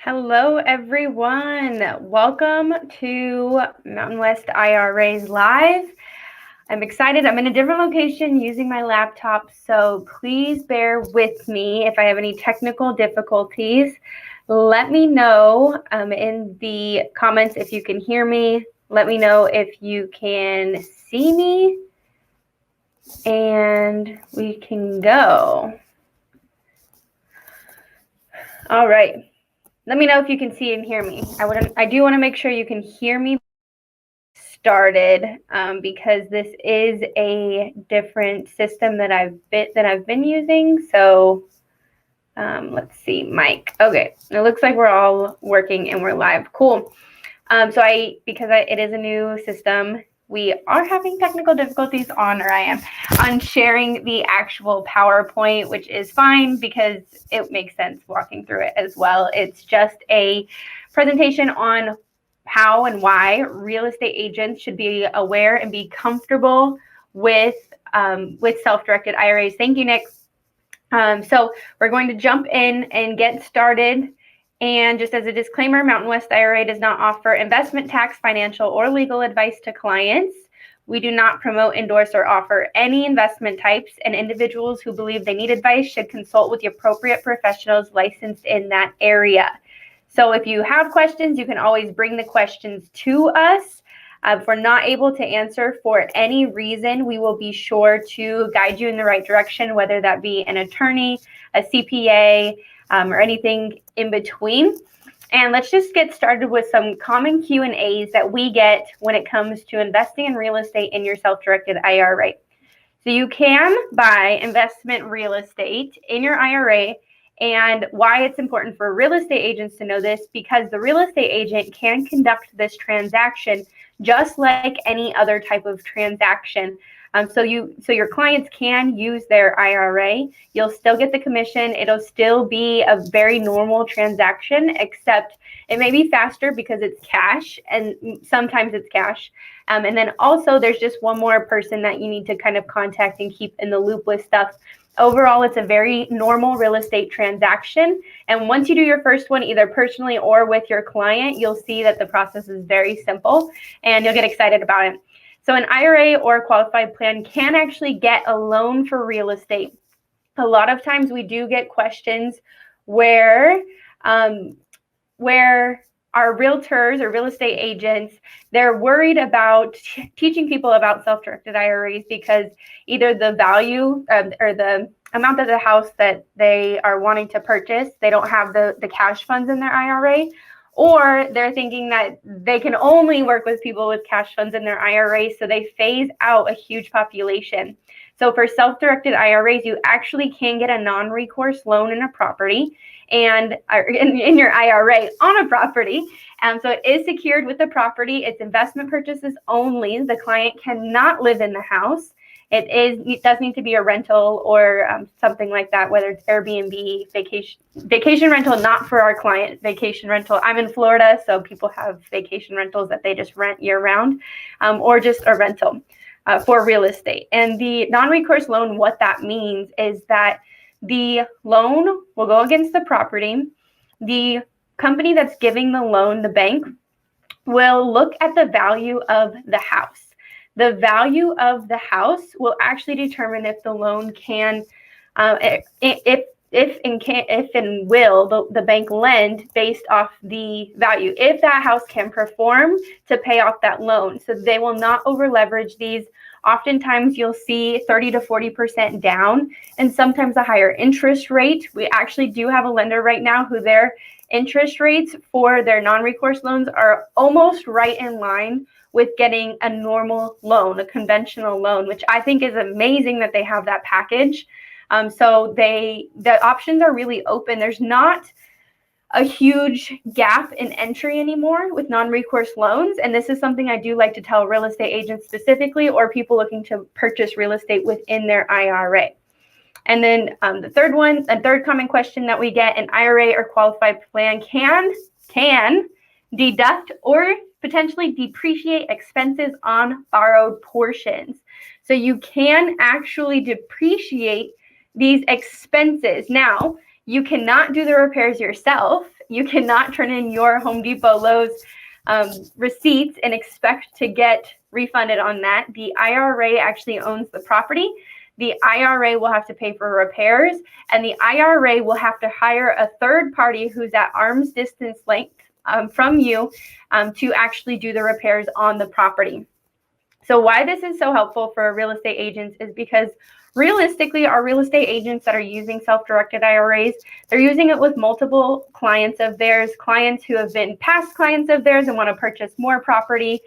Hello, everyone. Welcome to Mountain West IRAs Live. I'm excited. I'm in a different location using my laptop, so please bear with me if I have any technical difficulties. Let me know in the comments if you can hear me. Let me know if you can see me, and we can go. All right. Let me know if you can see and hear me. I do want to make sure you can hear me started because this is a different system that I've been using. So let's see, Mike. Okay, it looks like we're all working and we're live. Cool. Because it is a new system, we are having technical difficulties on sharing the actual PowerPoint, which is fine because it makes sense walking through it as well. It's just a presentation on how and why real estate agents should be aware and be comfortable with self-directed IRAs. Thank you, Nick. So we're going to jump in and get started. And just as a disclaimer, Mountain West IRA does not offer investment, tax, financial, or legal advice to clients. We do not promote, endorse, or offer any investment types, and individuals who believe they need advice should consult with the appropriate professionals licensed in that area. So if you have questions, you can always bring the questions to us. If we're not able to answer for any reason, we will be sure to guide you in the right direction, whether that be an attorney, a CPA, or anything in between. And let's just get started with some common Q&As that we get when it comes to investing in real estate in your self-directed IRA. So you can buy investment real estate in your IRA, and why it's important for real estate agents to know this, because the real estate agent can conduct this transaction just like any other type of transaction. So your clients can use their IRA. You'll still get the commission. It'll still be a very normal transaction, except it may be faster because it's cash, and sometimes it's cash. And then also there's just one more person that you need to kind of contact and keep in the loop with stuff. Overall, it's a very normal real estate transaction. And once you do your first one, either personally or with your client, you'll see that the process is very simple and you'll get excited about it. So an IRA or a qualified plan can actually get a loan for real estate. A lot of times we do get questions where our realtors or real estate agents, they're worried about teaching people about self-directed IRAs because either the value or the amount of the house that they are wanting to purchase, they don't have the cash funds in their IRA, or they're thinking that they can only work with people with cash funds in their IRA, so they phase out a huge population. So for self-directed IRAs, you actually can get a non-recourse loan in a property and in your IRA on a property. So it is secured with the property. It's investment purchases only. The client cannot live in the house. It does need to be a rental or something like that, whether it's Airbnb, vacation rental, not for our client, vacation rental. I'm in Florida, so people have vacation rentals that they just rent year round, or just a rental for real estate. And the non-recourse loan, what that means is that the loan will go against the property. The company that's giving the loan, the bank, will look at the value of the house. The value of the house will actually determine if the loan can, if and will the bank lend based off the value, if that house can perform to pay off that loan. So they will not over leverage these. Oftentimes you'll see 30 to 40% down and sometimes a higher interest rate. We actually do have a lender right now who their interest rates for their non-recourse loans are almost right in line with getting a normal loan, a conventional loan, which I think is amazing that they have that package. So the options are really open. There's not a huge gap in entry anymore with non-recourse loans. And this is something I do like to tell real estate agents specifically, or people looking to purchase real estate within their IRA. And then the third common question that we get, an IRA or qualified plan can deduct or potentially depreciate expenses on borrowed portions. So you can actually depreciate these expenses. Now, You cannot do the repairs yourself. You cannot turn in your Home Depot, Lowe's receipts and expect to get refunded on that. The IRA actually owns the property. The IRA will have to pay for repairs, and the IRA will have to hire a third party who's at arm's distance length from you to actually do the repairs on the property. So why this is so helpful for real estate agents is because realistically, our real estate agents that are using self-directed IRAs, they're using it with multiple clients of theirs, clients who have been past clients of theirs and want to purchase more property.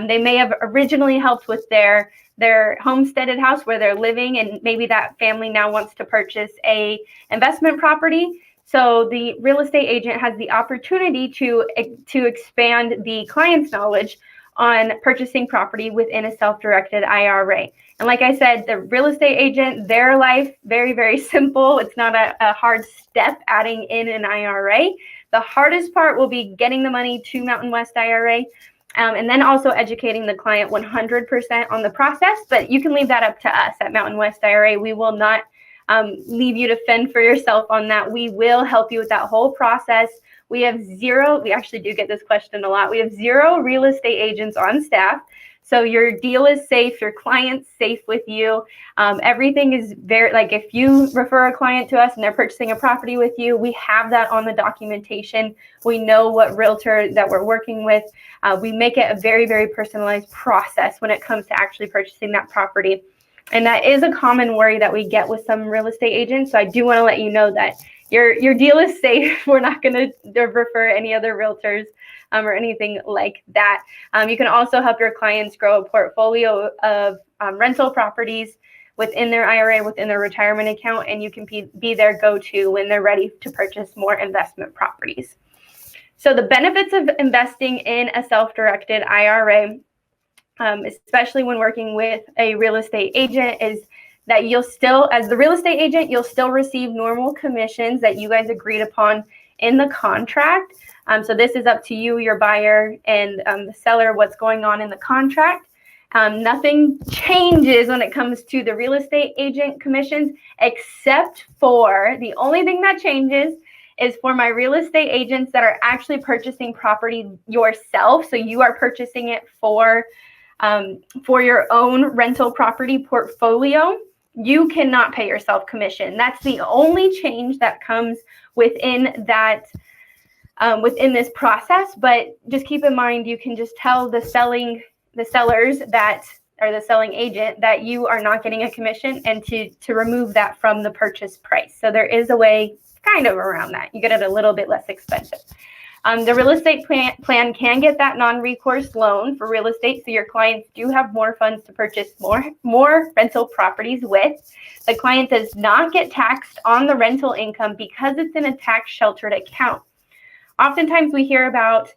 They may have originally helped with their homesteaded house where they're living, and maybe that family now wants to purchase a investment property. So the real estate agent has the opportunity to expand the client's knowledge on purchasing property within a self-directed IRA. And like I said, the real estate agent, their life, very, very simple. It's not a hard step adding in an IRA. The hardest part will be getting the money to Mountain West IRA, and then also educating the client 100% on the process. But you can leave that up to us at Mountain West IRA. We will not leave you to fend for yourself on that. We will help you with that whole process. We actually do get this question a lot. We have 0 real estate agents on staff. So your deal is safe, your client's safe with you. Everything is very, like if you refer a client to us and they're purchasing a property with you, we have that on the documentation. We know what realtor that we're working with. We make it a very, very personalized process when it comes to actually purchasing that property. And that is a common worry that we get with some real estate agents. So I do want to let you know that your deal is safe. We're not going to refer any other realtors or anything like that. You can also help your clients grow a portfolio of rental properties within their IRA, within their retirement account, and you can be their go-to when they're ready to purchase more investment properties. So the benefits of investing in a self-directed IRA, especially when working with a real estate agent, is that you'll still, as the real estate agent, you'll still receive normal commissions that you guys agreed upon in the contract. So this is up to you, your buyer, and the seller, what's going on in the contract. Nothing changes when it comes to the real estate agent commissions, except for the only thing that changes is for my real estate agents that are actually purchasing property yourself. So you are purchasing it for your own rental property portfolio. You cannot pay yourself commission. That's the only change that comes within that within this process. But just keep in mind, you can just tell the sellers that, or the selling agent, that you are not getting a commission, and to remove that from the purchase price. So there is a way kind of around that. You get it a little bit less expensive. The real estate plan can get that non-recourse loan for real estate, so your clients do have more funds to purchase more rental properties with. The client does not get taxed on the rental income because it's in a tax-sheltered account. Oftentimes we hear about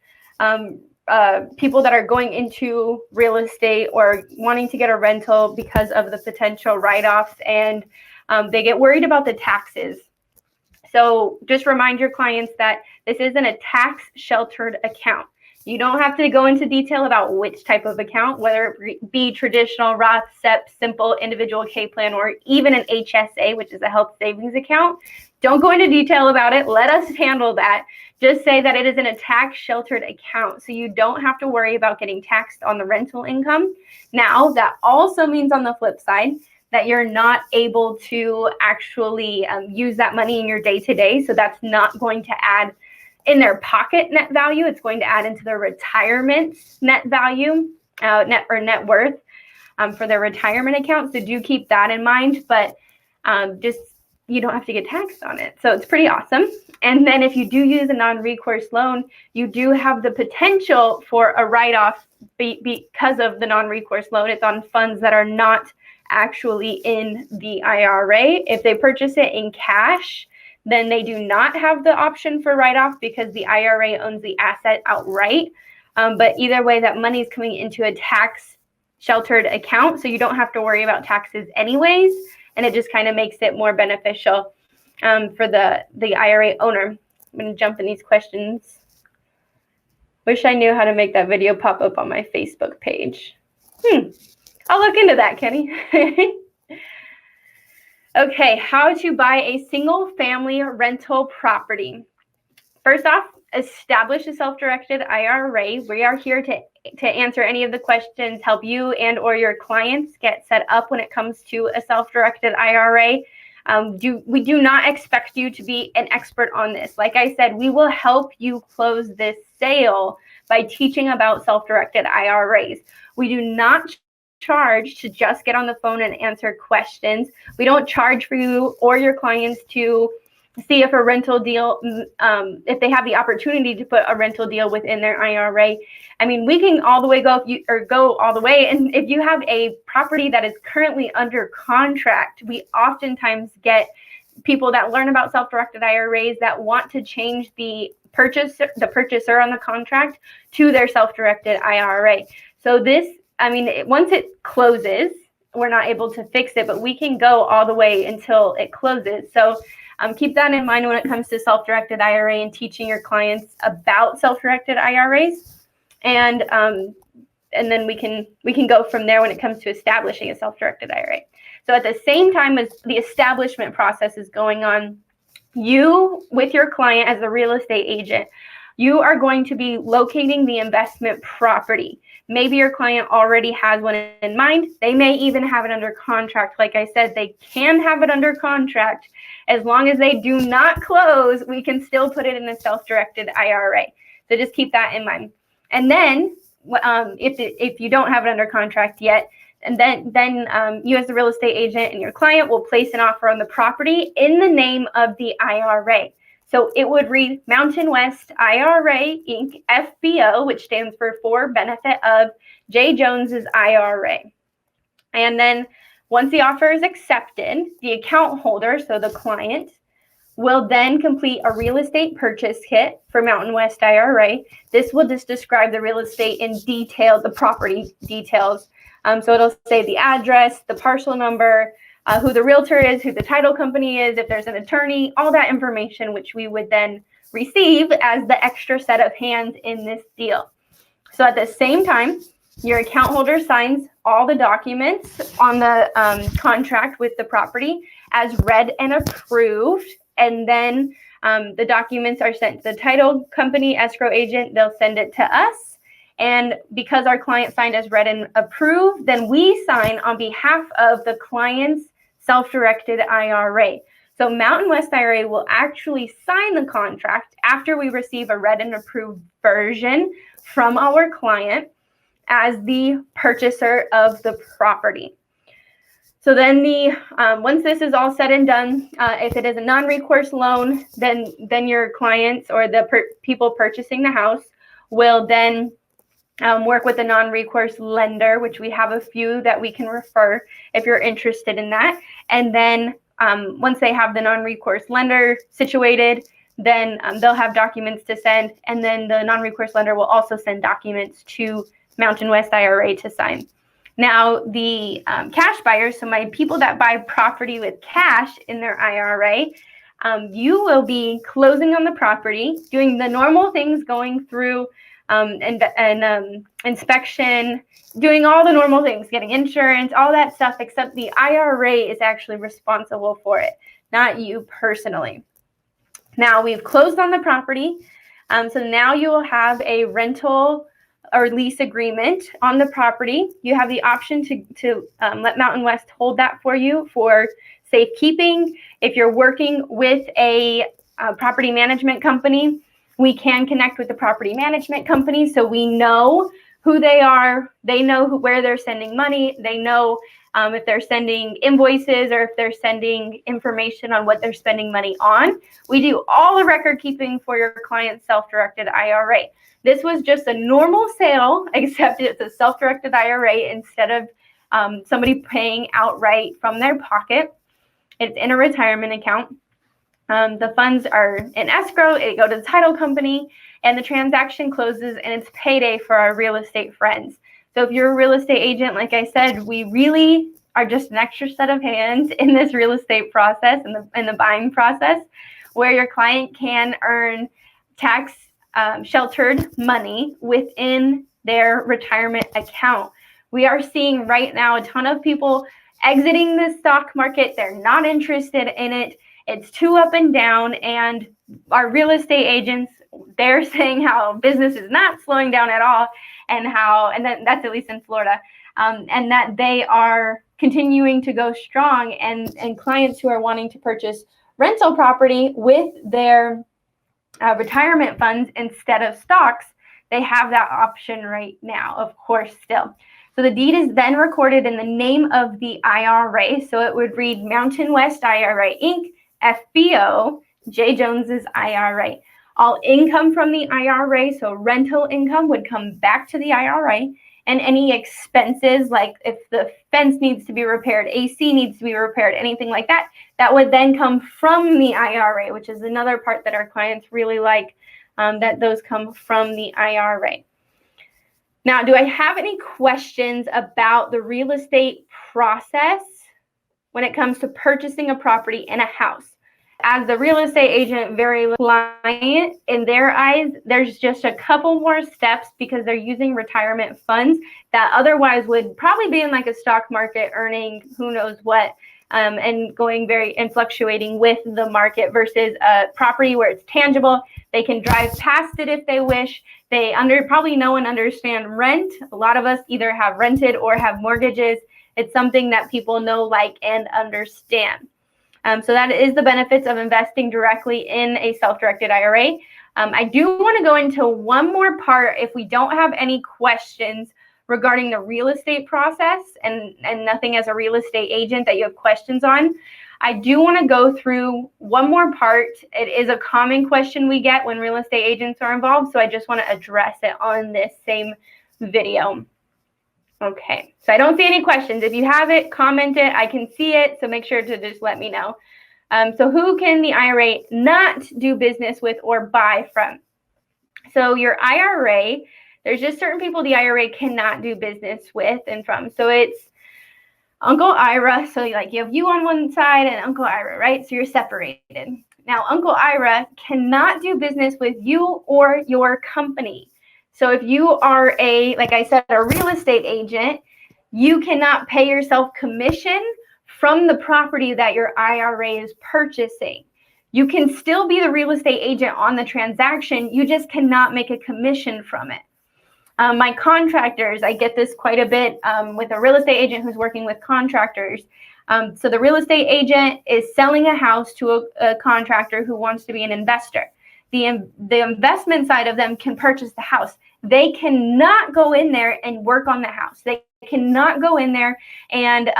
people that are going into real estate or wanting to get a rental because of the potential write-offs, and they get worried about the taxes. So just remind your clients that this isn't a tax-sheltered account. You don't have to go into detail about which type of account, whether it be traditional, Roth, SEP, simple, individual K-plan, or even an HSA, which is a health savings account. Don't go into detail about it. Let us handle that. Just say that it is in a tax-sheltered account, so you don't have to worry about getting taxed on the rental income. Now, that also means on the flip side that you're not able to actually use that money in your day-to-day. So that's not going to add in their pocket net value. It's going to add into their retirement net value, net worth for their retirement account. So do keep that in mind, but just you don't have to get taxed on it. So it's pretty awesome. And then if you do use a non-recourse loan, you do have the potential for a write-off because of the non-recourse loan. It's on funds that are not actually in the IRA. If they purchase it in cash, then they do not have the option for write-off because the IRA owns the asset outright. But either way, that money is coming into a tax-sheltered account, so you don't have to worry about taxes anyways, and it just kind of makes it more beneficial for the IRA owner. I'm going to jump in these questions. Wish I knew how to make that video pop up on my Facebook page. I'll look into that, Kenny. Okay, how to buy a single family rental property. First off, establish a self-directed IRA. We are here to answer any of the questions, help you and or your clients get set up when it comes to a self-directed IRA. We do not expect you to be an expert on this. Like I said, we will help you close this sale by teaching about self-directed IRAs. We do not charge to just get on the phone and answer questions. We don't charge for you or your clients to see if a rental deal, if they have the opportunity to put a rental deal within their IRA. I mean, we can all the way go all the way. And if you have a property that is currently under contract, we oftentimes get people that learn about self-directed IRAs that want to change the purchaser on the contract to their self-directed IRA. So this, I mean, once it closes, we're not able to fix it, but we can go all the way until it closes. So keep that in mind when it comes to self-directed IRA and teaching your clients about self-directed IRAs. And then we can go from there when it comes to establishing a self-directed IRA. So at the same time as the establishment process is going on, you, with your client as the real estate agent, you are going to be locating the investment property. Maybe your client already has one in mind. They may even have it under contract. Like I said, they can have it under contract. As long as they do not close, we can still put it in a self-directed IRA. So just keep that in mind. And then if you don't have it under contract yet, and then you as the real estate agent and your client will place an offer on the property in the name of the IRA. So it would read Mountain West IRA Inc. FBO, which stands for benefit of J. Jones's IRA. And then once the offer is accepted, the account holder, so the client, will then complete a real estate purchase kit for Mountain West IRA. This will just describe the real estate in detail, the property details. So it'll say the address, the parcel number, who the realtor is, who the title company is, if there's an attorney, all that information, which we would then receive as the extra set of hands in this deal. So at the same time, your account holder signs all the documents on the contract with the property as read and approved. And then the documents are sent to the title company, escrow agent. They'll send it to us. And because our client signed as read and approved, then we sign on behalf of the client's self-directed IRA. So Mountain West IRA will actually sign the contract after we receive a read and approved version from our client as the purchaser of the property. So then once this is all said and done, if it is a non-recourse loan, then your clients or the people purchasing the house will then work with a non-recourse lender, which we have a few that we can refer if you're interested in that. And then once they have the non-recourse lender situated, then they'll have documents to send. And then the non-recourse lender will also send documents to Mountain West IRA to sign. Now, the cash buyers, so my people that buy property with cash in their IRA, you will be closing on the property, doing the normal things, going through inspection, doing all the normal things, getting insurance, all that stuff, except the IRA is actually responsible for it, not you personally. Now, we've closed on the property, so now you will have a rental or lease agreement on the property. You have the option to let Mountain West hold that for you for safekeeping. If you're working with a property management company, we can connect with the property management company so we know who they are. They know where they're sending money. They know if they're sending invoices or if they're sending information on what they're spending money on. We do all the record keeping for your client's self-directed IRA. This was just a normal sale, except it's a self-directed IRA instead of somebody paying outright from their pocket. It's in a retirement account. The funds are in escrow, it go to the title company, and the transaction closes, and it's payday for our real estate friends. So if you're a real estate agent, like I said, we really are just an extra set of hands in this real estate process and the buying process, where your client can earn tax sheltered money within their retirement account. We are seeing right now a ton of people exiting the stock market. They're not interested in it. It's too up and down. And our real estate agents, they're saying how business is not slowing down at all, and that's at least in Florida, and that they are continuing to go strong, and clients who are wanting to purchase rental property with their retirement funds instead of stocks, they have that option right now, of course, still. So the deed is then recorded in the name of the IRA. So it would read Mountain West IRA Inc., FBO, J. Jones's IRA. All income from the IRA, so rental income, would come back to the IRA, and any expenses, like if the fence needs to be repaired, AC needs to be repaired, anything like that, that would then come from the IRA, which is another part that our clients really like, that those come from the IRA. Now, do I have any questions about the real estate process when it comes to purchasing a property in a house? As the real estate agent, very client, in their eyes, there's just a couple more steps because they're using retirement funds that otherwise would probably be in like a stock market earning who knows what, and fluctuating with the market, versus a property where it's tangible. They can drive past it if they wish. They probably know and understand rent. A lot of us either have rented or have mortgages. It's something that people know, like, and understand. So that is the benefits of investing directly in a self-directed IRA. I do want to go into one more part if we don't have any questions regarding the real estate process, and nothing as a real estate agent that you have questions on. I do want to go through one more part. It is a common question we get when real estate agents are involved, so I just want to address it on this same video. Okay, so I don't see any questions. If you have it, comment it. I can see it, so make sure to just let me know. So who can the IRA not do business with or buy from? So your IRA, there's just certain people the IRA cannot do business with and from. So it's Uncle IRA. So like you have you on one side and Uncle IRA, right? So you're separated. Now, Uncle IRA cannot do business with you or your company. So if you are like I said, a real estate agent, you cannot pay yourself commission from the property that your IRA is purchasing. You can still be the real estate agent on the transaction. You just cannot make a commission from it. My contractors, I get this quite a bit with a real estate agent who's working with contractors. So the real estate agent is selling a house to a contractor who wants to be an investor. The investment side of them can purchase the house. They cannot go in there and work on the house. They cannot go in there and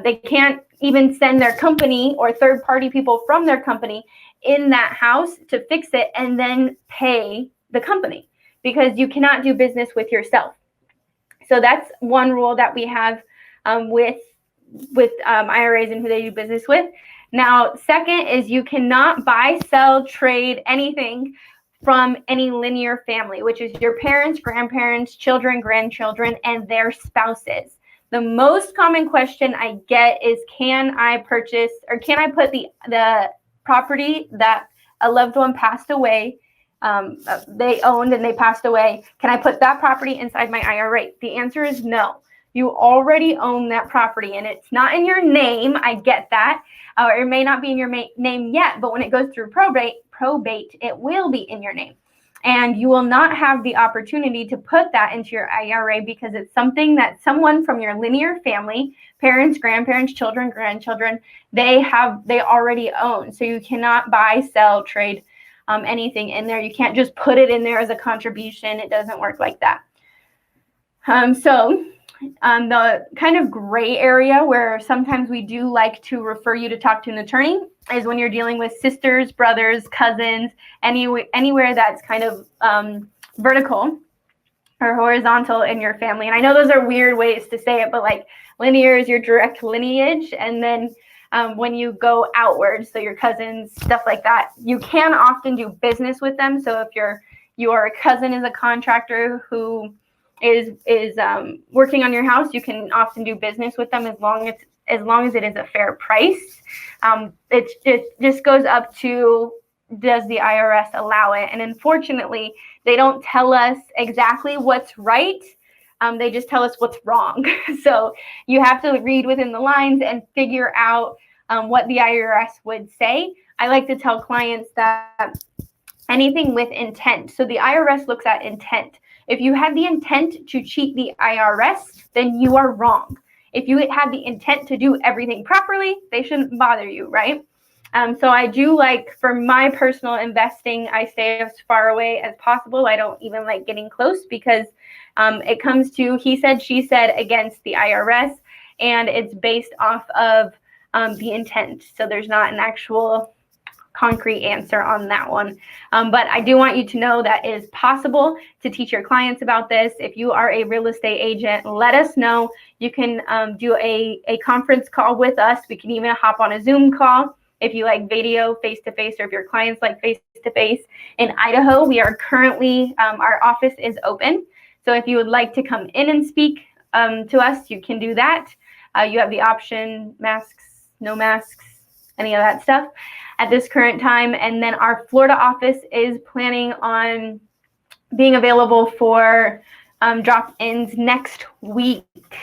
they can't even send their company or third-party people from their company in that house to fix it and then pay the company, because you cannot do business with yourself. So that's one rule that we have with IRAs and who they do business with. Now, second is you cannot buy, sell, trade anything from any linear family, which is your parents, grandparents, children, grandchildren, and their spouses. The most common question I get is, can I purchase, or can I put the property that a loved one passed away, they owned and they passed away, can I put that property inside my IRA? The answer is no. You already own that property and it's not in your name. I get that. Or it may not be in your name yet, but when it goes through probate, it will be in your name. And you will not have the opportunity to put that into your IRA because it's something that someone from your linear family, parents, grandparents, children, grandchildren, they already own. So you cannot buy, sell, trade anything in there. You can't just put it in there as a contribution. It doesn't work like that. The kind of gray area where sometimes we do like to refer you to talk to an attorney is when you're dealing with sisters, brothers, cousins, anywhere that's kind of vertical or horizontal in your family. And I know those are weird ways to say it, but like linear is your direct lineage. And then when you go outwards, so your cousins, stuff like that, you can often do business with them. So if your cousin is a contractor who is working on your house, you can often do business with them as long as it is a fair price. It just goes up to, does the IRS allow it? And unfortunately, they don't tell us exactly what's right. They just tell us what's wrong. So you have to read within the lines and figure out what the IRS would say. I like to tell clients that anything with intent. So the IRS looks at intent. If you had the intent to cheat the IRS, then you are wrong. If you had the intent to do everything properly, they shouldn't bother you, right? So I do like, for my personal investing, I stay as far away as possible. I don't even like getting close, because it comes to he said, she said against the IRS, and it's based off of the intent. So there's not an actual concrete answer on that one. But I do want you to know that it is possible to teach your clients about this. If you are a real estate agent, let us know. You can do a conference call with us. We can even hop on a Zoom call if you like video face-to-face, or if your clients like face-to-face. In Idaho, we are currently, our office is open. So if you would like to come in and speak to us, you can do that. You have the option, masks, no masks, any of that stuff at this current time. And then our Florida office is planning on being available for drop-ins next week,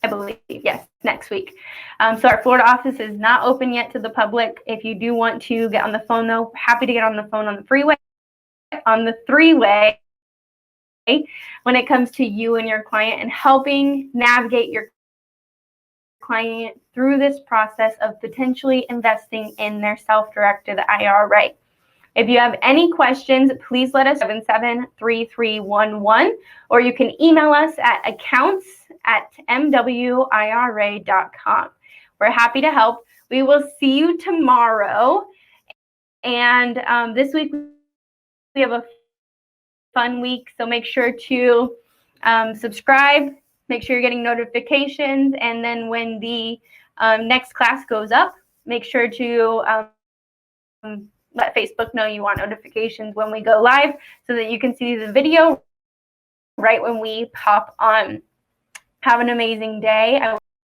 I believe. Yes, next week. So our Florida office is not open yet to the public. If you do want to get on the phone, though, happy to get on the phone on the three-way when it comes to you and your client, and helping navigate your client through this process of potentially investing in their self-directed IRA. If you have any questions, please let us know 773311, or you can email us at accounts@mwira.com. We're happy to help. We will see you tomorrow. And this week we have a fun week, so make sure to subscribe. Make sure you're getting notifications, and then when the next class goes up, make sure to let Facebook know you want notifications when we go live, so that you can see the video right when we pop on. Have an amazing day.